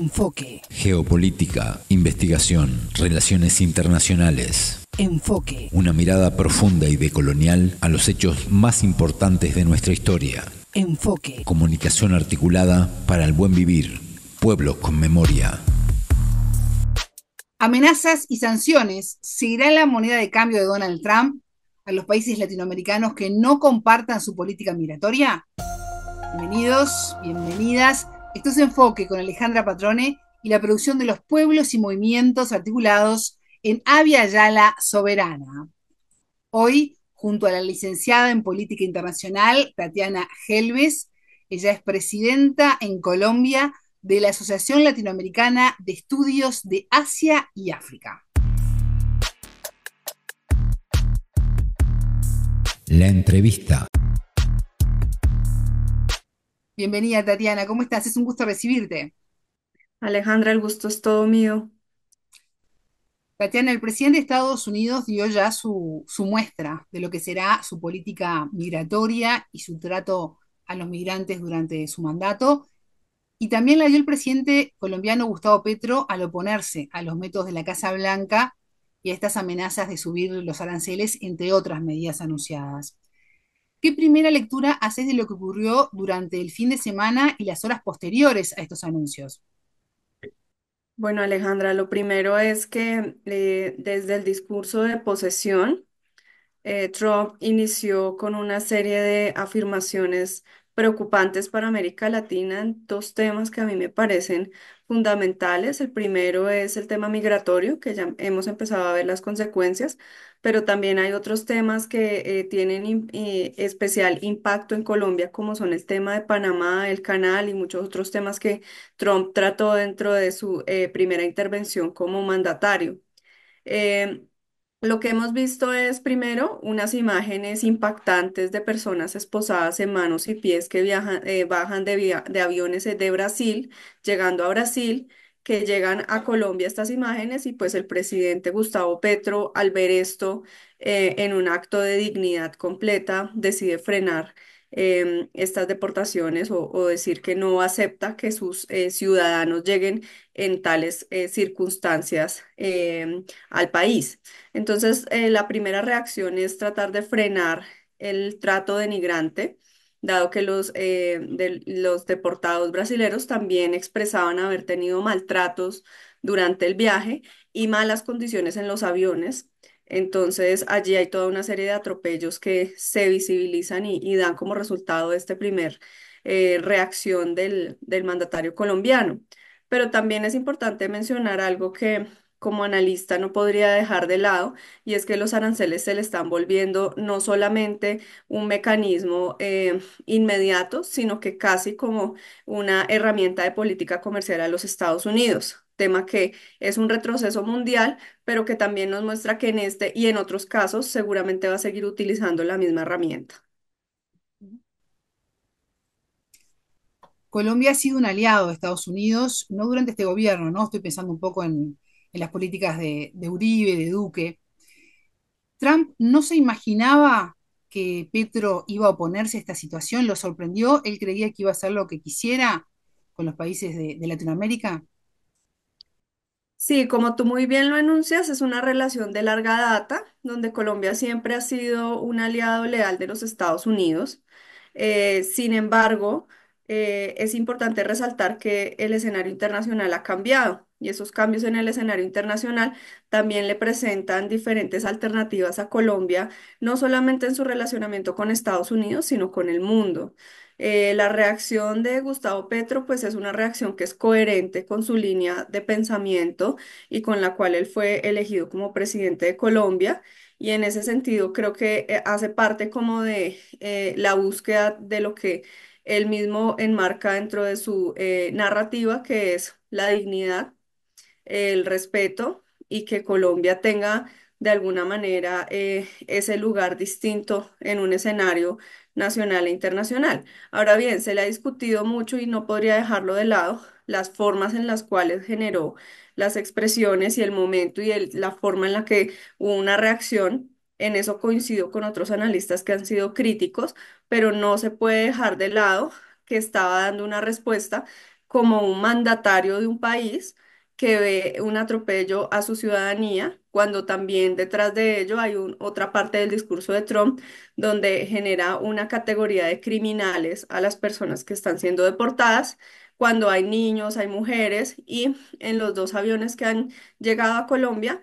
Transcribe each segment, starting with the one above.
Enfoque. Geopolítica, investigación, relaciones internacionales. Enfoque. Una mirada profunda y decolonial a los hechos más importantes de nuestra historia. Enfoque. Comunicación articulada para el buen vivir. Pueblos con memoria. Amenazas y sanciones. ¿Seguirá la moneda de cambio de Donald Trump a los países latinoamericanos que no compartan su política migratoria? Bienvenidos, bienvenidas. Esto es Enfoque con Alejandra Patrone y la producción de los pueblos y movimientos articulados en Avia Yala Soberana. Hoy, junto a la licenciada en Política Internacional, Tatiana Helves, ella es presidenta en Colombia de la Asociación Latinoamericana de Estudios de Asia y África. La entrevista. Bienvenida, Tatiana, ¿cómo estás? Es un gusto recibirte. Alejandra, el gusto es todo mío. Tatiana, el presidente de Estados Unidos dio ya su muestra de lo que será su política migratoria y su trato a los migrantes durante su mandato. Y también la dio el presidente colombiano Gustavo Petro al oponerse a los métodos de la Casa Blanca y a estas amenazas de subir los aranceles, entre otras medidas anunciadas. ¿Qué primera lectura haces de lo que ocurrió durante el fin de semana y las horas posteriores a estos anuncios? Bueno, Alejandra, lo primero es que desde el discurso de posesión, Trump inició con una serie de afirmaciones preocupantes para América Latina en dos temas que a mí me parecen fundamentales. El primero es el tema migratorio, que ya hemos empezado a ver las consecuencias, pero también hay otros temas que tienen especial impacto en Colombia, como son el tema de Panamá, el canal y muchos otros temas que Trump trató dentro de su primera intervención como mandatario. Eh, lo que hemos visto es primero unas imágenes impactantes de personas esposadas en manos y pies que bajan de aviones de Brasil, llegando a Brasil, que llegan a Colombia estas imágenes y pues el presidente Gustavo Petro al ver esto en un acto de dignidad completa decide frenar estas deportaciones o decir que no acepta que sus ciudadanos lleguen en tales circunstancias al país. Entonces, la primera reacción es tratar de frenar el trato denigrante, dado que los deportados brasileros también expresaban haber tenido maltratos durante el viaje y malas condiciones en los aviones. Entonces, allí hay toda una serie de atropellos que se visibilizan y dan como resultado este primer reacción del mandatario colombiano. Pero también es importante mencionar algo que como analista no podría dejar de lado, y es que los aranceles se le están volviendo no solamente un mecanismo inmediato, sino que casi como una herramienta de política comercial a los Estados Unidos. Tema que es un retroceso mundial, pero que también nos muestra que en este y en otros casos seguramente va a seguir utilizando la misma herramienta. Colombia ha sido un aliado de Estados Unidos, no durante este gobierno, ¿no? Estoy pensando un poco en las políticas de Uribe, de Duque. Trump no se imaginaba que Petro iba a oponerse a esta situación, lo sorprendió, él creía que iba a hacer lo que quisiera con los países de Latinoamérica. Sí, como tú muy bien lo enuncias, es una relación de larga data, donde Colombia siempre ha sido un aliado leal de los Estados Unidos. Sin embargo, es importante resaltar que el escenario internacional ha cambiado y esos cambios en el escenario internacional también le presentan diferentes alternativas a Colombia, no solamente en su relacionamiento con Estados Unidos, sino con el mundo. La reacción de Gustavo Petro, pues es una reacción que es coherente con su línea de pensamiento y con la cual él fue elegido como presidente de Colombia. Y en ese sentido creo que hace parte como de la búsqueda de lo que él mismo enmarca dentro de su narrativa, que es la dignidad, el respeto y que Colombia tenga de alguna manera ese lugar distinto en un escenario nacional e internacional. Ahora bien, se le ha discutido mucho y no podría dejarlo de lado las formas en las cuales generó las expresiones y el momento y la forma en la que hubo una reacción. En eso coincido con otros analistas que han sido críticos, pero no se puede dejar de lado que estaba dando una respuesta como un mandatario de un país que ve un atropello a su ciudadanía, cuando también detrás de ello hay otra parte del discurso de Trump donde genera una categoría de criminales a las personas que están siendo deportadas, cuando hay niños, hay mujeres, y en los dos aviones que han llegado a Colombia,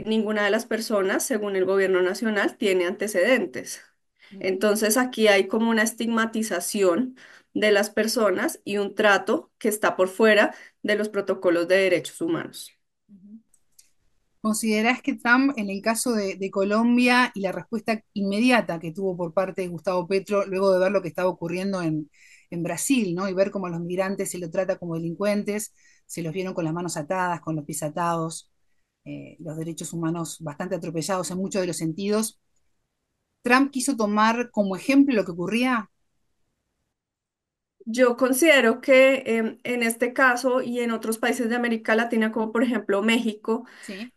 ninguna de las personas, según el gobierno nacional, tiene antecedentes. Ujú, Entonces aquí hay como una estigmatización de las personas y un trato que está por fuera de los protocolos de derechos humanos. ujú. ¿Considerás que Trump, en el caso de Colombia y la respuesta inmediata que tuvo por parte de Gustavo Petro, luego de ver lo que estaba ocurriendo en Brasil, ¿no? Y ver cómo a los migrantes se los trata como delincuentes, se los vieron con las manos atadas, con los pies atados, los derechos humanos bastante atropellados en muchos de los sentidos? ¿Trump quiso tomar como ejemplo lo que ocurría? Yo considero que en este caso y en otros países de América Latina, como por ejemplo México, Sí.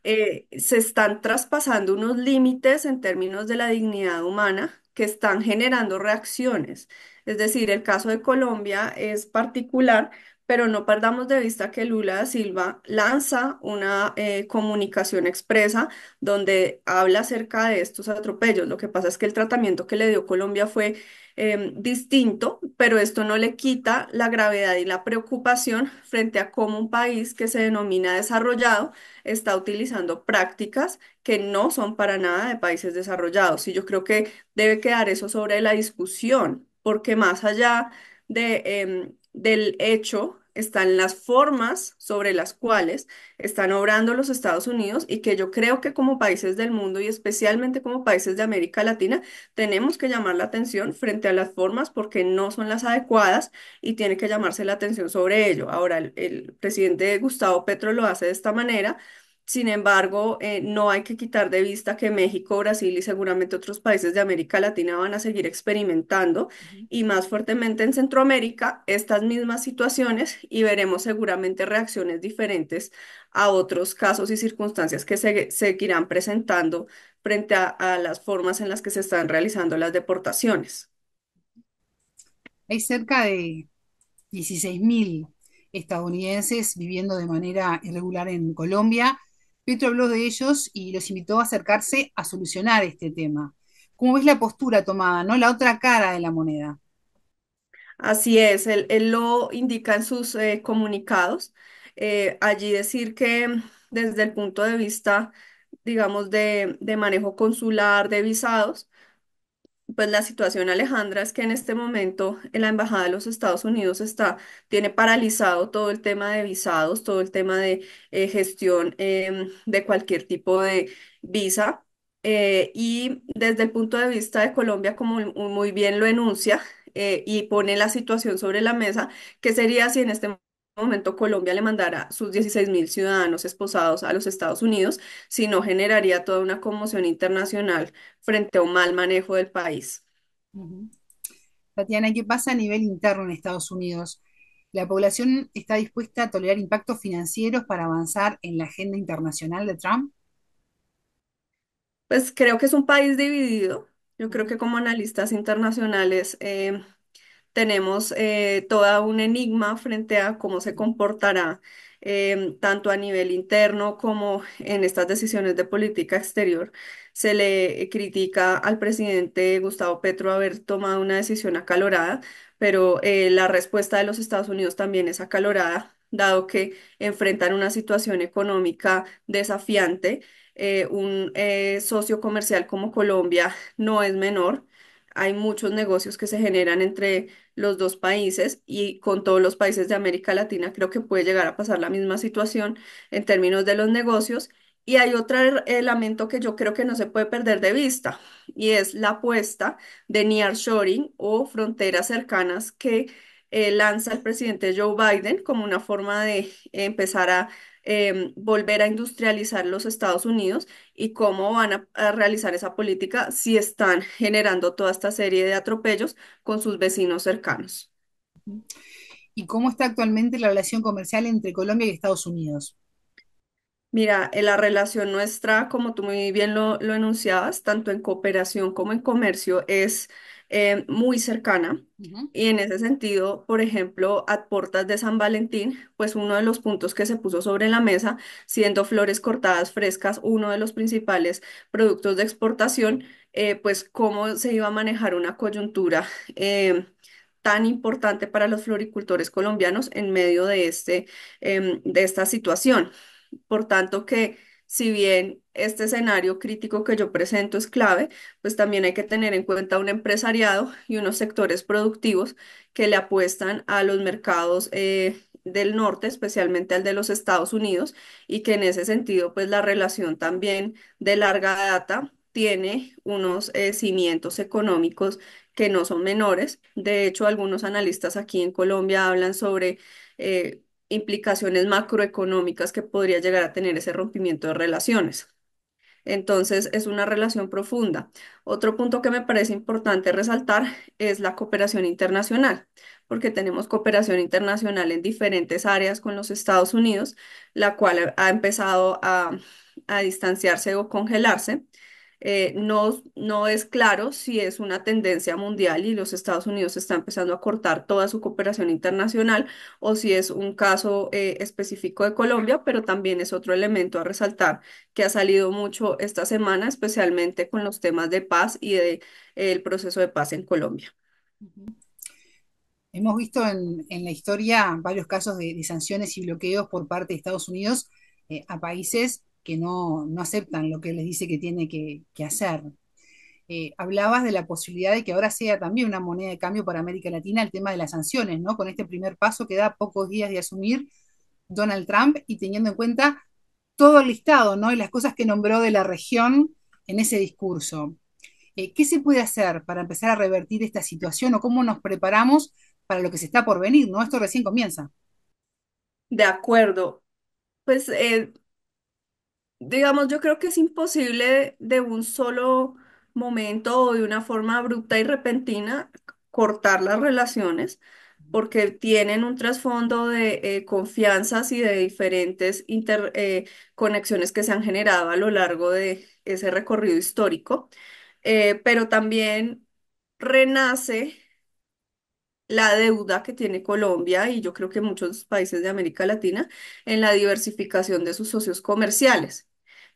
se están traspasando unos límites en términos de la dignidad humana que están generando reacciones. Es decir, el caso de Colombia es particular, pero no perdamos de vista que Lula da Silva lanza una comunicación expresa donde habla acerca de estos atropellos. Lo que pasa es que el tratamiento que le dio Colombia fue distinto, pero esto no le quita la gravedad y la preocupación frente a cómo un país que se denomina desarrollado está utilizando prácticas que no son para nada de países desarrollados. Y yo creo que debe quedar eso sobre la discusión, porque más allá del hecho están las formas sobre las cuales están obrando los Estados Unidos y que yo creo que como países del mundo y especialmente como países de América Latina tenemos que llamar la atención frente a las formas porque no son las adecuadas y tiene que llamarse la atención sobre ello. Ahora, el presidente Gustavo Petro lo hace de esta manera. Sin embargo, no hay que quitar de vista que México, Brasil y seguramente otros países de América Latina van a seguir experimentando Ujú. y más fuertemente en Centroamérica estas mismas situaciones y veremos seguramente reacciones diferentes a otros casos y circunstancias que se seguirán presentando frente a las formas en las que se están realizando las deportaciones. Hay cerca de 16.000 estadounidenses viviendo de manera irregular en Colombia. Petro habló de ellos y los invitó a acercarse a solucionar este tema. ¿Cómo ves la postura tomada, no? La otra cara de la moneda. Así es, él lo indica en sus comunicados. Allí decir que desde el punto de vista, digamos, de manejo consular, de visados, pues la situación, Alejandra, es que en este momento en la Embajada de los Estados Unidos tiene paralizado todo el tema de visados, todo el tema de gestión de cualquier tipo de visa. Y desde el punto de vista de Colombia, como muy bien lo enuncia y pone la situación sobre la mesa, ¿qué sería si en este momento Colombia le mandara sus 16.000 ciudadanos esposados a los Estados Unidos? Si no generaría toda una conmoción internacional frente a un mal manejo del país. Ujú. Tatiana, ¿qué pasa a nivel interno en Estados Unidos? ¿La población está dispuesta a tolerar impactos financieros para avanzar en la agenda internacional de Trump? Pues creo que es un país dividido. Yo creo Ujú, que como analistas internacionales tenemos toda un enigma frente a cómo se ujú, comportará tanto a nivel interno como en estas decisiones de política exterior. Se le critica al presidente Gustavo Petro haber tomado una decisión acalorada, pero la respuesta de los Estados Unidos también es acalorada, dado que enfrentan una situación económica desafiante. Un socio comercial como Colombia no es menor. Hay muchos negocios que se generan entre los dos países y con todos los países de América Latina creo que puede llegar a pasar la misma situación en términos de los negocios. Y hay otro elemento que yo creo que no se puede perder de vista y es la apuesta de nearshoring o fronteras cercanas que lanza el presidente Joe Biden como una forma de empezar a volver a industrializar los Estados Unidos y cómo van a realizar esa política si están generando toda esta serie de atropellos con sus vecinos cercanos. ujú. ¿Y cómo está actualmente la relación comercial entre Colombia y Estados Unidos? Mira, la relación nuestra, como tú muy bien lo enunciabas, tanto en cooperación como en comercio, es muy cercana. Ujú. Y en ese sentido, por ejemplo, a puertas de San Valentín, pues uno de los puntos que se puso sobre la mesa, siendo flores cortadas frescas uno de los principales productos de exportación, pues cómo se iba a manejar una coyuntura tan importante para los floricultores colombianos en medio de de esta situación. Por tanto, que si bien este escenario crítico que yo presento es clave, pues también hay que tener en cuenta un empresariado y unos sectores productivos que le apuestan a los mercados del norte, especialmente al de los Estados Unidos, y que en ese sentido, pues la relación también de larga data tiene unos cimientos económicos que no son menores. De hecho, algunos analistas aquí en Colombia hablan sobre implicaciones macroeconómicas que podría llegar a tener ese rompimiento de relaciones. Entonces, es una relación profunda. Otro punto que me parece importante resaltar es la cooperación internacional, porque tenemos cooperación internacional en diferentes áreas con los Estados Unidos, la cual ha empezado a distanciarse o congelarse. No es claro si es una tendencia mundial y los Estados Unidos está empezando a cortar toda su cooperación internacional o si es un caso específico de Colombia, pero también es otro elemento a resaltar que ha salido mucho esta semana, especialmente con los temas de paz y el proceso de paz en Colombia. Ujú. Hemos visto en la historia varios casos de sanciones y bloqueos por parte de Estados Unidos a países que no aceptan lo que les dice que tiene que hacer. Hablabas de la posibilidad de que ahora sea también una moneda de cambio para América Latina el tema de las sanciones, ¿no? Con este primer paso que da a pocos días de asumir Donald Trump y teniendo en cuenta todo el listado, ¿no? Y las cosas que nombró de la región en ese discurso. ¿Qué se puede hacer para empezar a revertir esta situación o cómo nos preparamos para lo que se está por venir, ¿no? Esto recién comienza. De acuerdo, pues digamos, yo creo que es imposible de un solo momento o de una forma abrupta y repentina cortar las relaciones porque tienen un trasfondo de confianzas y de diferentes conexiones que se han generado a lo largo de ese recorrido histórico. Pero también renace la deuda que tiene Colombia y yo creo que muchos países de América Latina en la diversificación de sus socios comerciales.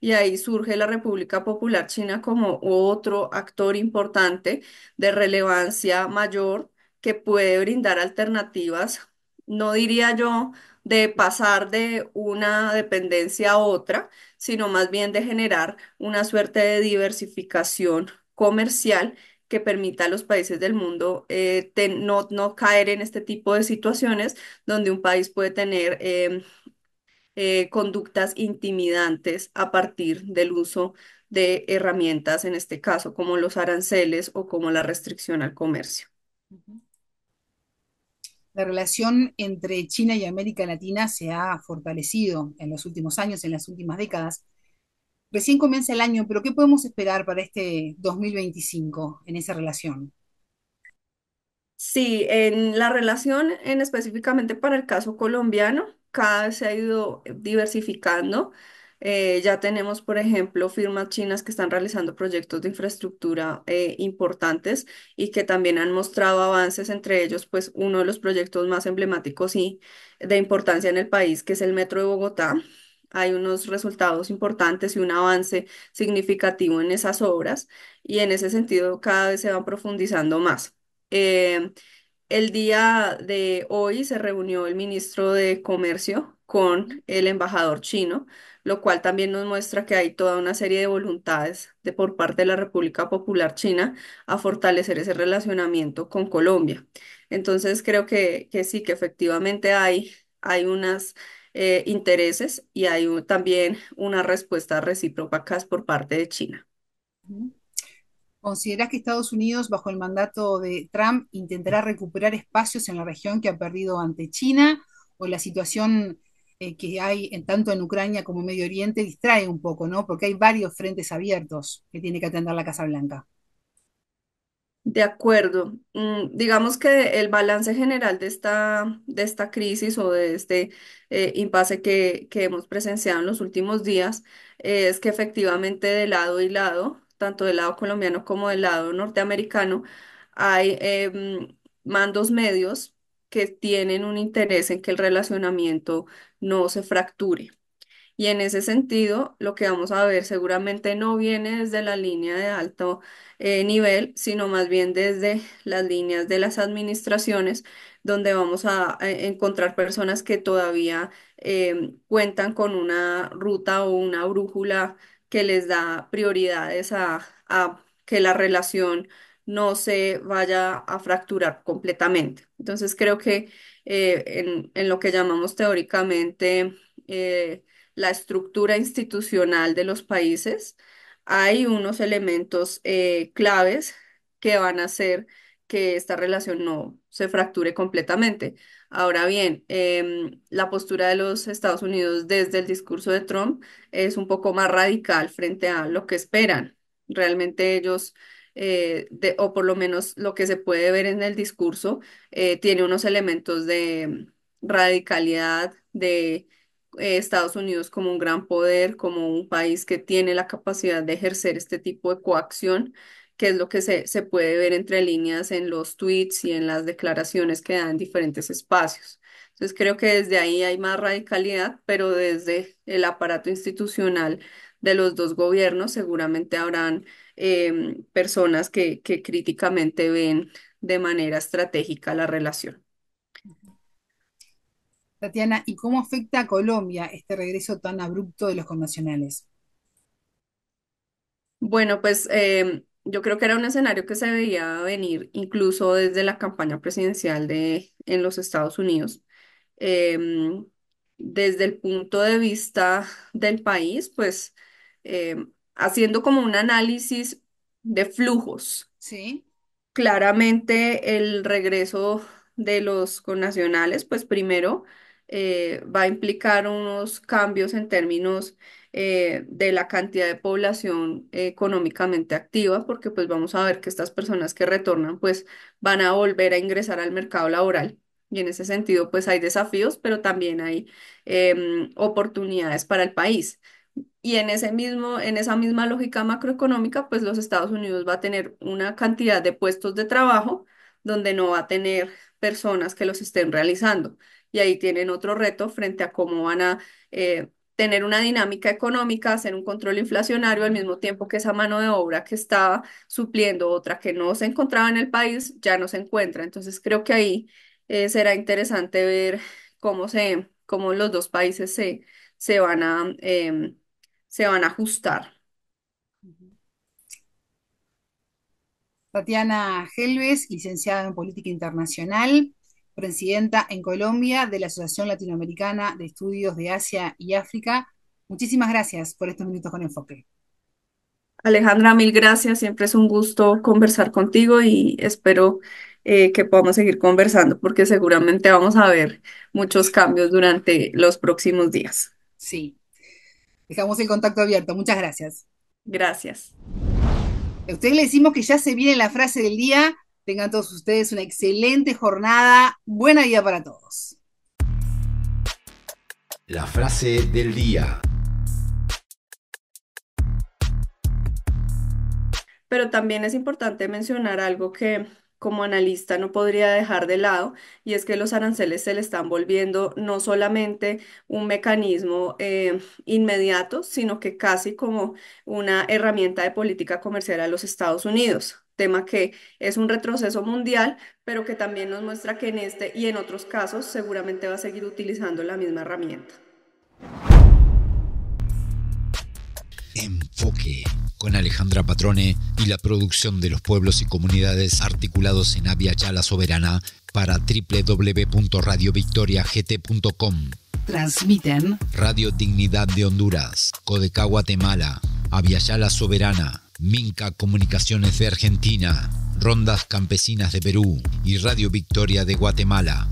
Y ahí surge la República Popular China como otro actor importante de relevancia mayor que puede brindar alternativas, no diría yo de pasar de una dependencia a otra, sino más bien de generar una suerte de diversificación comercial que permita a los países del mundo no caer en este tipo de situaciones donde un país puede tener conductas intimidantes a partir del uso de herramientas, en este caso como los aranceles o como la restricción al comercio. La relación entre China y América Latina se ha fortalecido en los últimos años, en las últimas décadas. Recién comienza el año, pero ¿qué podemos esperar para este 2025 en esa relación? Sí, en la relación, en específicamente para el caso colombiano, cada vez se ha ido diversificando. Ya tenemos, por ejemplo, firmas chinas que están realizando proyectos de infraestructura importantes y que también han mostrado avances, entre ellos, pues uno de los proyectos más emblemáticos y de importancia en el país, que es el Metro de Bogotá. Hay unos resultados importantes y un avance significativo en esas obras y en ese sentido cada vez se van profundizando más. Eh, el día de hoy se reunió el ministro de Comercio con el embajador chino, lo cual también nos muestra que hay toda una serie de voluntades por parte de la República Popular China a fortalecer ese relacionamiento con Colombia. Entonces creo que sí, que efectivamente hay unos intereses y hay también unas respuestas recíprocas por parte de China. ¿Considerás que Estados Unidos, bajo el mandato de Trump, intentará recuperar espacios en la región que ha perdido ante China? ¿O la situación que hay tanto en Ucrania como en Medio Oriente distrae un poco, ¿no? Porque hay varios frentes abiertos que tiene que atender la Casa Blanca. De acuerdo. Digamos que el balance general de esta crisis o de este impasse que hemos presenciado en los últimos días es que efectivamente de lado y lado, tanto del lado colombiano como del lado norteamericano, hay mandos medios que tienen un interés en que el relacionamiento no se fracture. Y en ese sentido, lo que vamos a ver seguramente no viene desde la línea de alto nivel, sino más bien desde las líneas de las administraciones, donde vamos a encontrar personas que todavía cuentan con una ruta o una brújula que les da prioridades a que la relación no se vaya a fracturar completamente. Entonces creo que en lo que llamamos teóricamente la estructura institucional de los países, hay unos elementos claves que van a hacer que esta relación no se fracture completamente. Ahora bien, la postura de los Estados Unidos desde el discurso de Trump es un poco más radical frente a lo que esperan. Realmente ellos, o por lo menos lo que se puede ver en el discurso, tiene unos elementos de radicalidad, de Estados Unidos como un gran poder, como un país que tiene la capacidad de ejercer este tipo de coacción, que es lo que se puede ver entre líneas en los tweets y en las declaraciones que dan en diferentes espacios. Entonces creo que desde ahí hay más radicalidad, pero desde el aparato institucional de los dos gobiernos seguramente habrán personas que críticamente ven de manera estratégica la relación. Tatiana, ¿y cómo afecta a Colombia este regreso tan abrupto de los connacionales? Bueno, pues yo creo que era un escenario que se veía venir incluso desde la campaña presidencial en los Estados Unidos. Em, Desde el punto de vista del país, pues haciendo como un análisis de flujos. Sí. Claramente el regreso de los connacionales, pues primero va a implicar unos cambios en términos de la cantidad de población económicamente activa, porque pues vamos a ver que estas personas que retornan pues van a volver a ingresar al mercado laboral. Y en ese sentido pues hay desafíos, pero también hay oportunidades para el país. Y en esa misma lógica macroeconómica, pues los Estados Unidos va a tener una cantidad de puestos de trabajo donde no va a tener personas que los estén realizando. Y ahí tienen otro reto frente a cómo van a tener una dinámica económica, hacer un control inflacionario al mismo tiempo que esa mano de obra que estaba supliendo otra que no se encontraba en el país ya no se encuentra. Entonces creo que ahí será interesante ver cómo los dos países se van se van a ajustar. Tatiana Helves, licenciada en Política Internacional, presidenta en Colombia de la Asociación Latinoamericana de Estudios de Asia y África. Muchísimas gracias por estos minutos con enfoque. Alejandra, mil gracias. Siempre es un gusto conversar contigo y espero que podamos seguir conversando porque seguramente vamos a ver muchos cambios durante los próximos días. Sí, dejamos el contacto abierto. Muchas gracias. Gracias. A ustedes le decimos que ya se viene la frase del día. Tengan todos ustedes una excelente jornada. Buena vida para todos. La frase del día. Pero también es importante mencionar algo que como analista no podría dejar de lado, y es que los aranceles se le están volviendo no solamente un mecanismo inmediato, sino que casi como una herramienta de política comercial a los Estados Unidos. Tema que es un retroceso mundial, pero que también nos muestra que en este y en otros casos seguramente va a seguir utilizando la misma herramienta. Enfoque, con Alejandra Patrone y la producción de los pueblos y comunidades articulados en Abya Yala Soberana para www.radiovictoriagt.com. Transmiten Radio Dignidad de Honduras, Codecá Guatemala, Abya Yala Soberana, Minca Comunicaciones de Argentina, Rondas Campesinas de Perú y Radio Victoria de Guatemala.